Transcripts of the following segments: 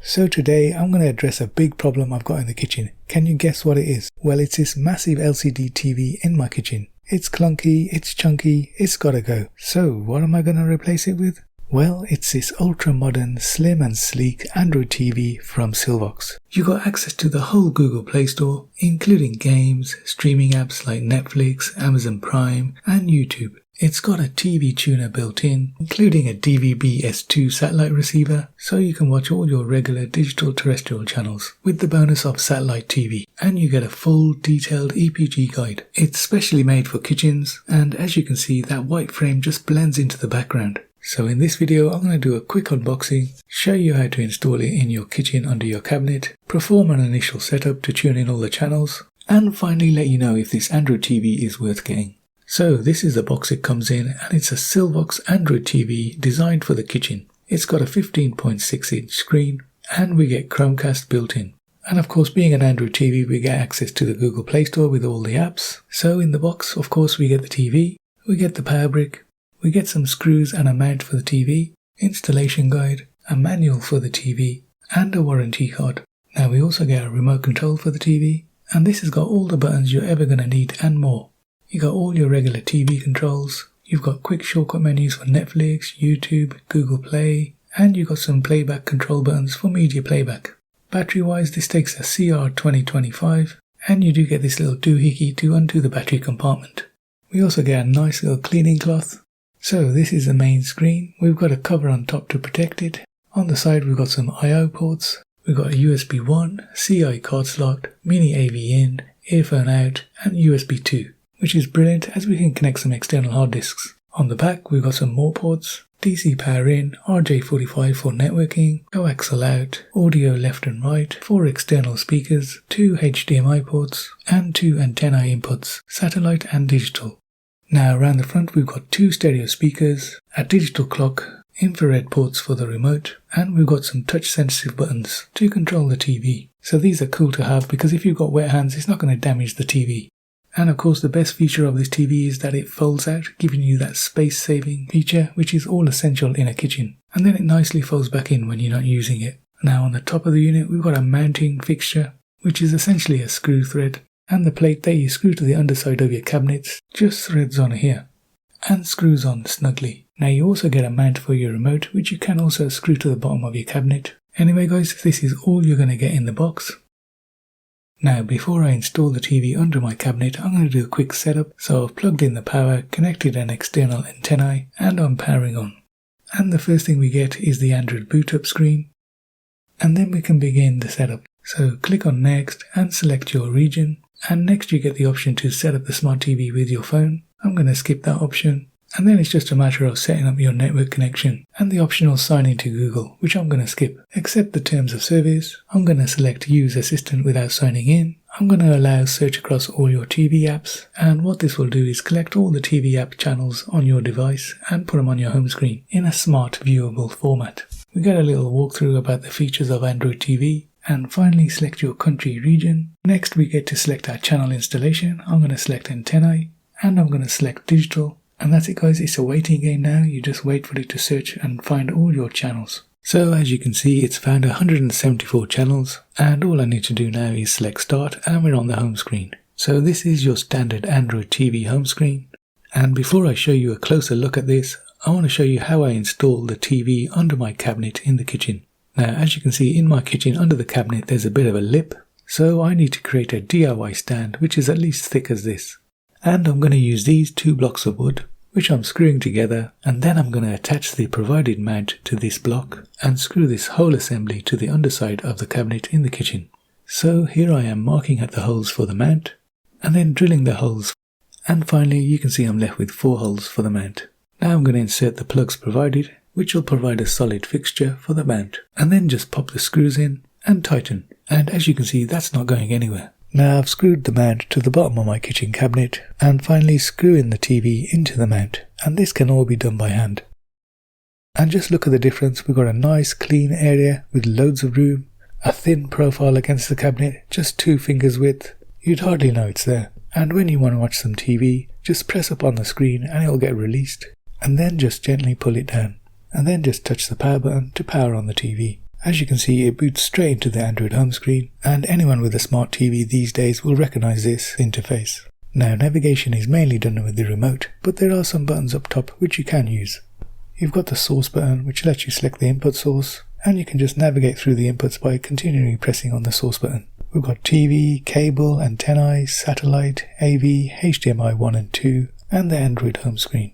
So today I'm going to address a big problem I've got in the kitchen. Can you guess what it is? Well, it's this massive LCD TV in my kitchen. It's clunky, it's chunky, it's gotta go. So what am I going to replace it with? Well, it's this ultra modern, slim and sleek Android TV from Sylvox. You got access to the whole Google Play Store, including games, streaming apps like Netflix, Amazon Prime and YouTube. It's got a TV tuner built in, including a DVB-S2 satellite receiver, so you can watch all your regular digital terrestrial channels, with the bonus of satellite TV. And you get a full, detailed EPG guide. It's specially made for kitchens, and as you can see, that white frame just blends into the background. So in this video, I'm going to do a quick unboxing, show you how to install it in your kitchen under your cabinet, perform an initial setup to tune in all the channels, and finally let you know if this Android TV is worth getting. So this is the box it comes in, and it's a Sylvox Android TV designed for the kitchen. It's got a 15.6 inch screen, and we get Chromecast built in. And of course, being an Android TV, we get access to the Google Play Store with all the apps. So in the box, of course, we get the TV, we get the power brick, we get some screws and a mount for the TV, installation guide, a manual for the TV, and a warranty card. Now we also get a remote control for the TV, and this has got all the buttons you're ever going to need and more. You got all your regular TV controls, you've got quick shortcut menus for Netflix, YouTube, Google Play, and you've got some playback control buttons for media playback. Battery wise, this takes a CR2025, and you do get this little doohickey to undo the battery compartment. We also get a nice little cleaning cloth. So this is the main screen. We've got a cover on top to protect it. On the side we've got some I/O ports. We've got a USB 1, CI card slot, mini AV in, earphone out, and USB 2. Which is brilliant as we can connect some external hard disks. On the back we've got some more ports, DC power in, RJ45 for networking, coaxial out, audio left and right, 4 external speakers, 2 HDMI ports, and 2 antenna inputs, satellite and digital. Now around the front we've got 2 stereo speakers, a digital clock, infrared ports for the remote, and we've got some touch sensitive buttons to control the TV. So these are cool to have because if you've got wet hands it's not going to damage the TV. And of course the best feature of this TV is that it folds out, giving you that space saving feature which is all essential in a kitchen. And then it nicely folds back in when you're not using it. Now on the top of the unit we've got a mounting fixture, which is essentially a screw thread, and the plate that you screw to the underside of your cabinets just threads on here and screws on snugly. Now you also get a mount for your remote, which you can also screw to the bottom of your cabinet. Anyway guys, this is all you're going to get in the box. Now before I install the TV under my cabinet, I'm going to do a quick setup. So I've plugged in the power, connected an external antennae, and I'm powering on. And the first thing we get is the Android boot up screen. And then we can begin the setup. So click on next and select your region. And next you get the option to set up the smart TV with your phone. I'm going to skip that option. And then it's just a matter of setting up your network connection and the optional sign into Google, which I'm going to skip. Accept the terms of service. I'm going to select use assistant without signing in. I'm going to allow search across all your TV apps, and what this will do is collect all the TV app channels on your device and put them on your home screen in a smart viewable format. We get a little walkthrough about the features of Android TV. And finally select your country region. Next we get to select our channel installation. I'm going to select antennae and I'm going to select digital. And that's it guys, it's a waiting game now. You just wait for it to search and find all your channels. So as you can see, it's found 174 channels, and all I need to do now is select start and we're on the home screen. So this is your standard Android TV home screen. And before I show you a closer look at this, I want to show you how I install the TV under my cabinet in the kitchen. Now as you can see in my kitchen under the cabinet there's a bit of a lip, so I need to create a DIY stand which is at least thick as this. And I'm going to use these 2 blocks of wood, which I'm screwing together, and then I'm going to attach the provided mount to this block and screw this whole assembly to the underside of the cabinet in the kitchen. So here I am marking at the holes for the mount, and then drilling the holes, and finally you can see I'm left with 4 holes for the mount. Now I'm going to insert the plugs provided, which will provide a solid fixture for the mount, and then just pop the screws in and tighten, and as you can see that's not going anywhere. Now I've screwed the mount to the bottom of my kitchen cabinet and finally screw in the TV into the mount, and this can all be done by hand. And just look at the difference, we've got a nice clean area with loads of room, a thin profile against the cabinet, just 2 fingers width, you'd hardly know it's there. And when you want to watch some TV, just press up on the screen and it'll get released, and then just gently pull it down, and then just touch the power button to power on the TV. As you can see, it boots straight into the Android home screen, and anyone with a smart TV these days will recognize this interface. Now, navigation is mainly done with the remote, but there are some buttons up top which you can use. You've got the source button, which lets you select the input source, and you can just navigate through the inputs by continually pressing on the source button. We've got TV, cable, antennae, satellite, AV, HDMI 1 and 2, and the Android home screen.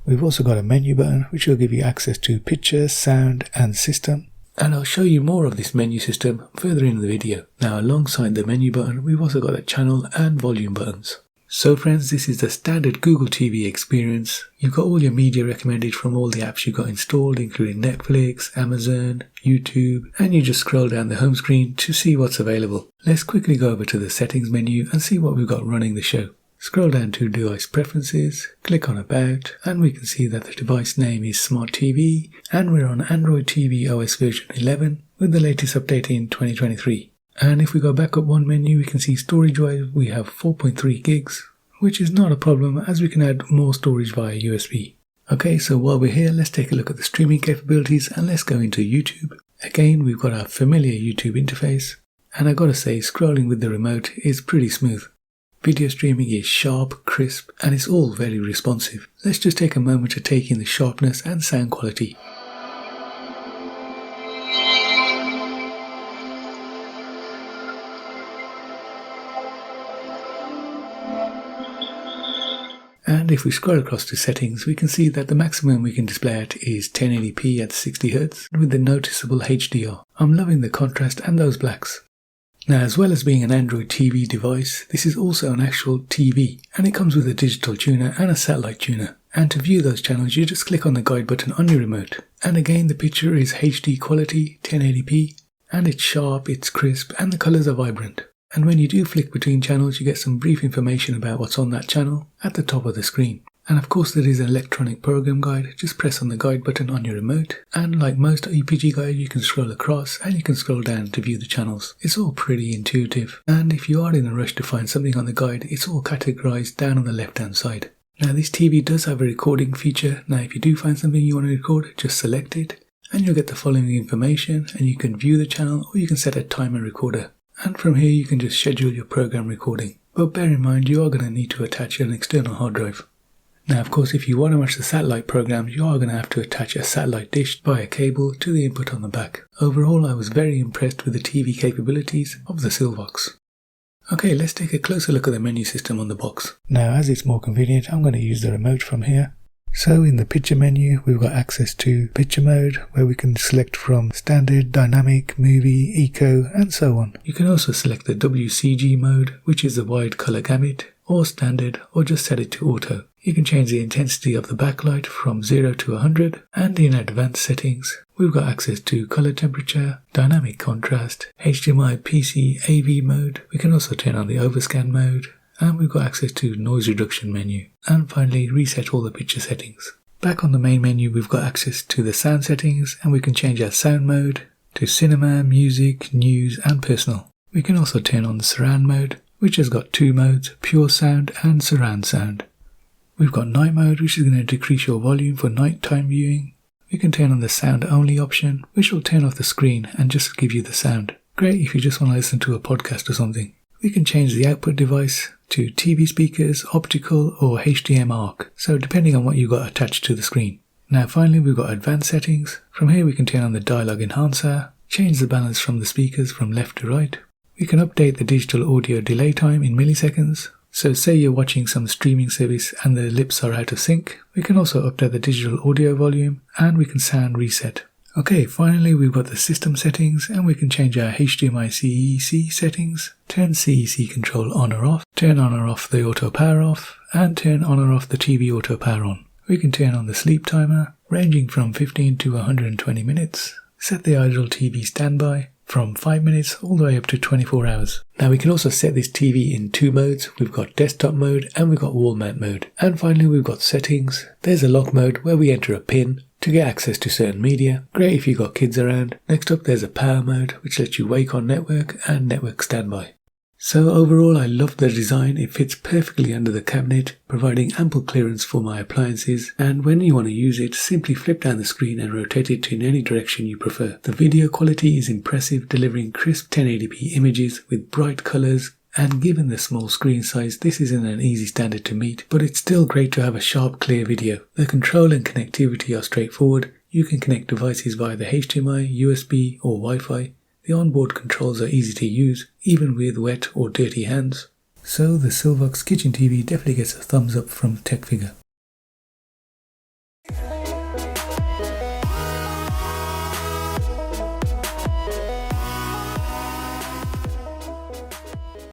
We've also got a menu button which will give you access to picture, sound, and system. And I'll show you more of this menu system further in the video. Now, alongside the menu button, we've also got the channel and volume buttons. So friends, this is the standard Google TV experience. You've got all your media recommended from all the apps you've got installed, including Netflix, Amazon, YouTube, and you just scroll down the home screen to see what's available. Let's quickly go over to the settings menu and see what we've got running the show. Scroll down to device preferences, click on about, and we can see that the device name is Smart TV, and we're on Android TV OS version 11 with the latest update in 2023. And if we go back up one menu, we can see storage-wise we have 4.3 gigs, which is not a problem as we can add more storage via USB. Okay, so while we're here, let's take a look at the streaming capabilities and let's go into YouTube. Again, we've got our familiar YouTube interface, and I gotta say, scrolling with the remote is pretty smooth. Video streaming is sharp, crisp, and it's all very responsive. Let's just take a moment to take in the sharpness and sound quality. And if we scroll across to settings, we can see that the maximum we can display at is 1080p at 60Hz with the noticeable HDR. I'm loving the contrast and those blacks. Now, as well as being an Android TV device, this is also an actual TV, and it comes with a digital tuner and a satellite tuner. And to view those channels, you just click on the guide button on your remote. And again, the picture is HD quality, 1080p, and it's sharp, it's crisp, and the colours are vibrant. And when you do flick between channels, you get some brief information about what's on that channel at the top of the screen. And of course there is an electronic program guide. Just press on the guide button on your remote, and like most EPG guide, you can scroll across and you can scroll down to view the channels. It's all pretty intuitive, and if you are in a rush to find something on the guide, it's all categorized down on the left hand side. Now, this TV does have a recording feature. Now, if you do find something you want to record, just select it and you'll get the following information, and you can view the channel or you can set a timer recorder. And from here you can just schedule your program recording. But bear in mind, you are going to need to attach an external hard drive. Now, of course, if you want to watch the satellite programs, you are going to have to attach a satellite dish via cable to the input on the back. Overall, I was very impressed with the TV capabilities of the Sylvox. Okay, let's take a closer look at the menu system on the box. Now, as it's more convenient, I'm going to use the remote from here. So in the picture menu, we've got access to picture mode, where we can select from standard, dynamic, movie, eco, and so on. You can also select the WCG mode, which is the wide color gamut, or standard, or just set it to auto. You can change the intensity of the backlight from 0 to 100, and in advanced settings, we've got access to color temperature, dynamic contrast, HDMI PC AV mode. We can also turn on the overscan mode, and we've got access to noise reduction menu, and finally reset all the picture settings. Back on the main menu, we've got access to the sound settings, and we can change our sound mode to cinema, music, news, and personal. We can also turn on the surround mode, which has got two modes, pure sound and surround sound. We've got night mode, which is going to decrease your volume for nighttime viewing. We can turn on the sound only option, which will turn off the screen and just give you the sound. Great if you just want to listen to a podcast or something. We can change the output device to TV speakers, optical, or HDMI ARC, so depending on what you've got attached to the screen. Now finally, we've got advanced settings. From here we can turn on the dialogue enhancer, change the balance from the speakers from left to right. We can update the digital audio delay time in milliseconds. So say you're watching some streaming service and the lips are out of sync, we can also update the digital audio volume, and we can sound reset. Okay, finally we've got the system settings, and we can change our HDMI CEC settings, turn CEC control on or off, turn on or off the auto power off, and turn on or off the TV auto power on. We can turn on the sleep timer, ranging from 15 to 120 minutes, set the idle TV standby, from 5 minutes all the way up to 24 hours. Now we can also set this TV in two modes. We've got desktop mode and we've got wall mount mode. And finally we've got settings. There's a lock mode where we enter a PIN to get access to certain media. Great if you've got kids around. Next up there's a power mode which lets you wake on network and network standby. So overall, I love the design. It fits perfectly under the cabinet, providing ample clearance for my appliances, and when you want to use it, simply flip down the screen and rotate it in any direction you prefer. The video quality is impressive, delivering crisp 1080p images with bright colors, and given the small screen size, this isn't an easy standard to meet, but it's still great to have a sharp, clear video. The control and connectivity are straightforward. You can connect devices via the HDMI, USB or Wi-Fi. The onboard controls are easy to use, even with wet or dirty hands. So the Sylvox Kitchen TV definitely gets a thumbs up from TechFigure.